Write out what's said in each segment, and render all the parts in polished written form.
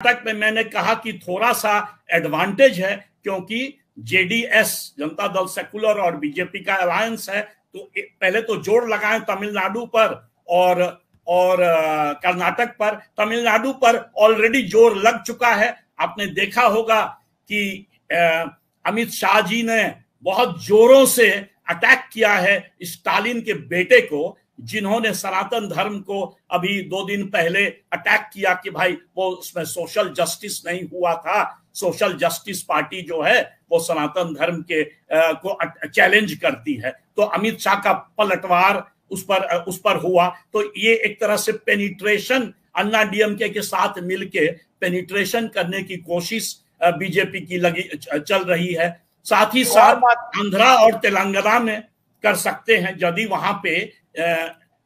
तक में मैंने कहा कि थोड़ा सा एडवांटेज है, क्योंकि जेडीएस जनता दल सेकुलर और बीजेपी का अलायंस है, तो पहले तो जोर लगाएं तमिलनाडु पर और कर्नाटक पर। तमिलनाडु पर ऑलरेडी जोर लग चुका है। आपने देखा होगा कि अमित शाह जी ने बहुत जोरों से अटैक किया है स्टालिन के बेटे को, जिन्होंने सनातन धर्म को अभी 2 दिन पहले अटैक किया कि भाई वो उसमें सोशल जस्टिस नहीं हुआ था। सोशल जस्टिस पार्टी जो है वो सनातन धर्म के को चैलेंज करती है। तो अमित शाह का पलटवार उस पर हुआ। तो ये एक तरह से पेनिट्रेशन अन्ना डीएमके के साथ मिलके पेनिट्रेशन करने की कोशिश बीजेपी की चल रही है। साथ ही साथ आंध्रा और तेलंगाना में कर सकते हैं, यदि वहां पे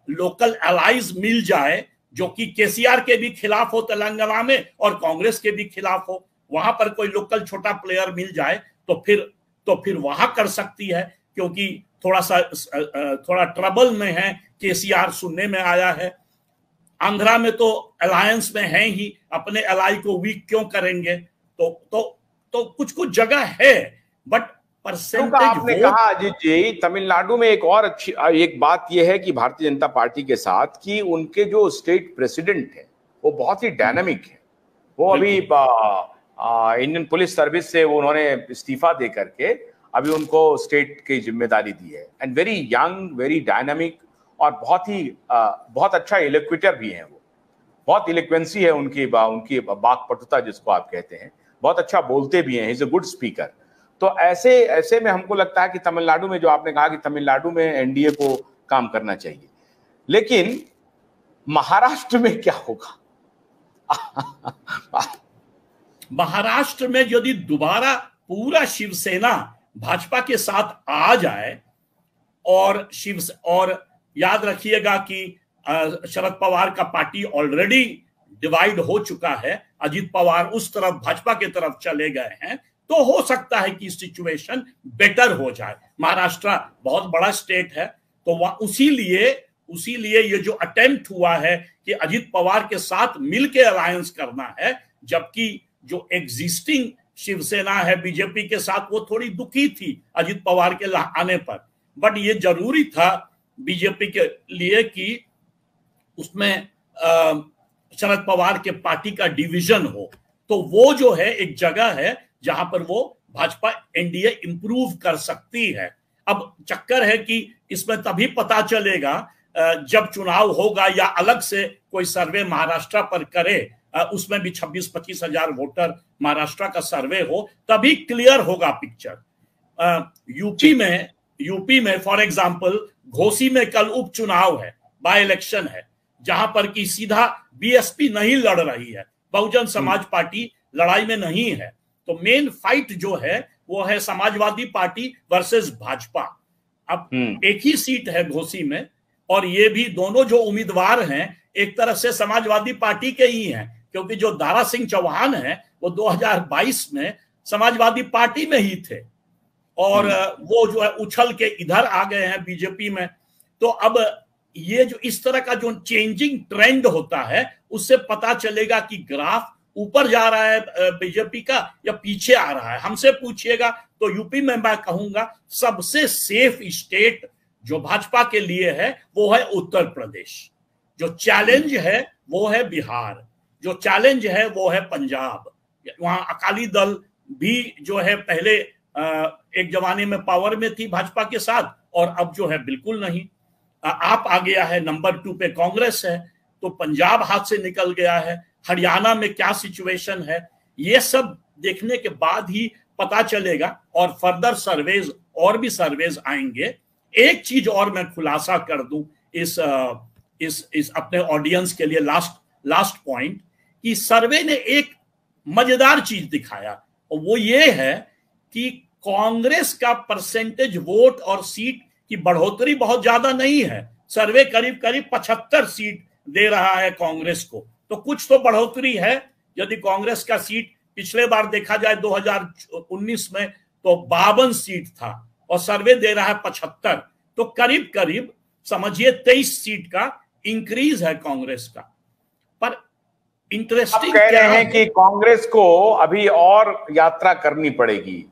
लोकल अलाइज मिल जाए जो कि केसीआर के भी खिलाफ हो तेलंगाना में और कांग्रेस के भी खिलाफ हो, वहां पर कोई लोकल छोटा प्लेयर मिल जाए तो फिर वहां कर सकती है, क्योंकि थोड़ा ट्रबल में है केसीआर सुनने में आया है। आंध्रा में तो अलायंस में है ही, अपने अलाई को वीक क्यों करेंगे? तो कुछ जगह है, बट परसेंटेज आपने कहा अजीत जी, तमिलनाडु में एक और अच्छी एक बात यह है कि भारतीय जनता पार्टी के साथ कि उनके जो स्टेट प्रेसिडेंट है वो बहुत ही डायनामिक है। वो अभी इंडियन पुलिस सर्विस से वो उन्होंने इस्तीफा दे करके अभी उनको स्टेट की जिम्मेदारी दी है। And very young, very dynamic, और बहुत अच्छा इलेक्विटर भी है। वो बहुत इलेक्वेंसी है उनकी वाक्पटुता जिसको आप कहते हैं। बहुत अच्छा बोलते भी हैं, he is a good speaker. तो ऐसे में हमको लगता है कि तमिलनाडु में, जो आपने कहा कि तमिलनाडु में एनडीए को काम करना चाहिए, लेकिन महाराष्ट्र में क्या होगा? महाराष्ट्र में यदि दोबारा पूरा शिवसेना भाजपा के साथ आ जाए और याद रखिएगा कि शरद पवार का पार्टी ऑलरेडी डिवाइड हो चुका है, अजित पवार उस तरफ भाजपा की तरफ चले गए हैं, तो हो सकता है कि सिचुएशन बेटर हो जाए। महाराष्ट्र बहुत बड़ा स्टेट है, तो उसीलिए ये जो अटेम्प्ट हुआ है कि अजित पवार के साथ मिलकर अलायंस करना है, जबकि जो एग्जिस्टिंग शिवसेना है बीजेपी के साथ वो थोड़ी दुखी थी अजित पवार के आने पर, बट ये जरूरी था बीजेपी के लिए कि उसमें शरद पवार के पार्टी का डिवीजन हो। तो वो जो है एक जगह है जहां पर वो भाजपा एनडीए इंप्रूव कर सकती है। अब चक्कर है कि इसमें तभी पता चलेगा जब चुनाव होगा या अलग से कोई सर्वे महाराष्ट्र पर करे, उसमें भी 26-25 हजार वोटर महाराष्ट्र का सर्वे हो, तभी क्लियर होगा पिक्चर। यूपी में फॉर एग्जांपल घोसी में कल उपचुनाव है, बाय इलेक्शन है, जहां पर कि सीधा बीएसपी नहीं लड़ रही है, बहुजन समाज पार्टी लड़ाई में नहीं है। तो मेन फाइट जो है वो है समाजवादी पार्टी वर्सेस भाजपा। अब एक ही सीट है घोसी में, और ये भी दोनों जो उम्मीदवार हैं एक तरह से समाजवादी पार्टी के ही हैं, क्योंकि जो दारा सिंह चौहान है वो 2022 में समाजवादी पार्टी में ही थे, और वो जो है उछल के इधर आ गए हैं बीजेपी में। तो अब ये जो इस तरह का जो चेंजिंग ट्रेंड होता है, उससे पता चलेगा कि ग्राफ ऊपर जा रहा है बीजेपी का या पीछे आ रहा है। हमसे पूछिएगा तो यूपी में मैं कहूंगा सबसे सेफ स्टेट जो भाजपा के लिए है वो है उत्तर प्रदेश। जो चैलेंज है वो है बिहार, जो चैलेंज है वो है पंजाब। वहां अकाली दल भी जो है पहले एक जमाने में पावर में थी भाजपा के साथ, और अब जो है बिल्कुल नहीं। आप आ गया है, नंबर 2 पे कांग्रेस है, तो पंजाब हाथ से निकल गया है। हरियाणा में क्या सिचुएशन है, ये सब देखने के बाद ही पता चलेगा, और फर्दर सर्वेज और भी सर्वेज आएंगे। एक चीज और मैं खुलासा कर दूं इस अपने ऑडियंस के लिए, लास्ट पॉइंट, कि सर्वे ने एक मजेदार चीज दिखाया, और वो ये है कि कांग्रेस का परसेंटेज वोट और सीट की बढ़ोतरी बहुत ज्यादा नहीं है। सर्वे करीब 75 सीट दे रहा है कांग्रेस को, तो कुछ तो बढ़ोतरी है। यदि कांग्रेस का सीट पिछले बार देखा जाए 2019 में तो 52 सीट था, और सर्वे दे रहा है 75, तो करीब समझिए 23 सीट का इंक्रीज है कांग्रेस का। पर इंटरेस्टिंग कह रहे हैं कि कांग्रेस को अभी और यात्रा करनी पड़ेगी,